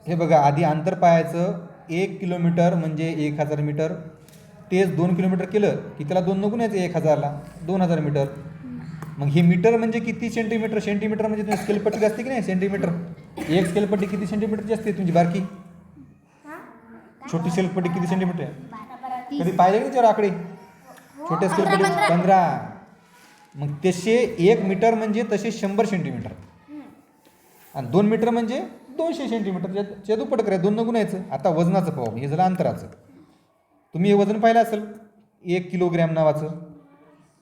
हे बघा, आधी अंतर पाहायचं. 1 किलोमीटर म्हणजे 1000 मीटर. तेच 2 किलोमीटर केलं की त्याला 2 नको न्यायचं 1000ला, 2000 मीटर. मग हे मीटर म्हणजे किती सेंटीमीटर? सेंटीमीटर म्हणजे तुम्ही स्केलपट्टी असते की नाही, सेंटीमीटर. एक स्केलपट्टी किती सेंटीमीटरची असते तुमची बारकी? छोटी स्केलपट्टी किती सेंटीमीटर आहे? कधी पाहिले की त्याच्यावर आकडे? छोट्या स्केलपट्टी 15. मग तसे 1 मीटर म्हणजे तसे 100 सेंटीमीटर. आणि 2 मीटर म्हणजे 200 सेंटीमीटर. च्या दुप्पट करायचं, 2 नको न्यायचं. आता वजनाचं पाहू, हे झालं अंतराचं. तुम्ही हे वजन पाहिलं असेल 1 किलोग्रॅम नावाचं,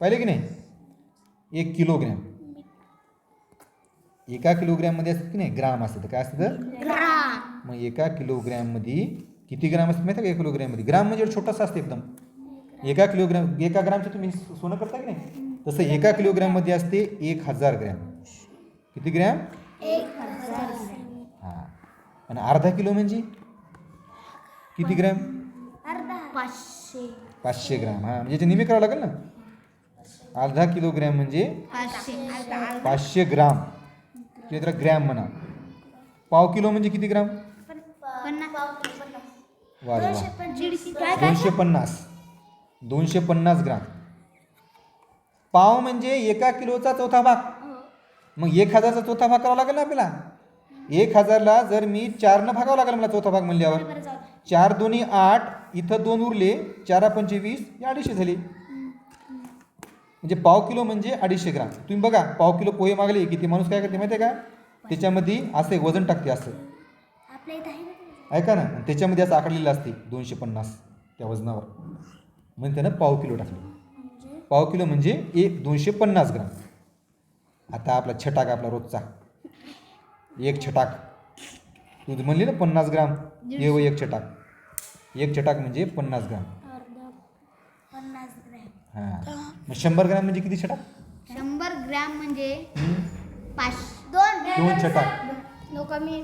पाहिलं की नाही? 1 किलोग्रॅम. 1 किलोग्रॅममध्ये असतं की नाही, ग्राम असतं. तर काय असतं? मग 1 किलोग्रॅममध्ये किती ग्राम असतं माहिती आहे का? 1 किलोग्रॅममध्ये ग्राम म्हणजे छोटासा असतं एकदम. 1 किलोग्रॅम, 1 ग्रामचं तुम्ही सोनं करता की नाही, तसं 1 किलोग्रॅममध्ये असते 1000 ग्रॅम. किती ग्रॅम? 1000. हां. आणि अर्धा किलो म्हणजे किती ग्रॅम? 500. 500 ग्रॅम. हां, म्हणजे ते निम्मे करावं लागेल ना. अर्धा किलोग्रॅम म्हणजे 500 ग्राम. किंवा त्याला ग्रॅम म्हणा. पाव किलो म्हणजे किती ग्राम? वा वा, 250 ग्राम. पाव म्हणजे 1 किलोचा चौथा भाग. मग 1000चा चौथा भाग करावा लागेल ना आपल्याला. 1000ला जर मी 4 भागावं लागेल मला चौथा भाग म्हणल्यावर. 4 दोन्ही 8, इथं 2 उरले, 4 पंचे 20, 250 झाले. म्हणजे पाव किलो म्हणजे 250 ग्राम. तुम्ही बघा, पाव किलो पोहे मागले की ते माणूस काय करते माहिती आहे का? त्याच्यामध्ये असं वजन टाकते असं, ऐका ना. त्याच्यामध्ये असं आकडलेलं असते 250 त्या वजनावर, म्हणजे त्यानं पाव किलो टाकले. पाव किलो म्हणजे 250 ग्राम. आता आपला छटाक, आपला रोजचा एक छटाक, तू म्हणली ना 50 ग्राम, ये व एक छटाक. एक छटाक म्हणजे 50 ग्राम. हां, मग 100 ग्राम म्हणजे किती छटाक? 100 ग्रॅम म्हणजे 5. 2 छटाक. लोक मी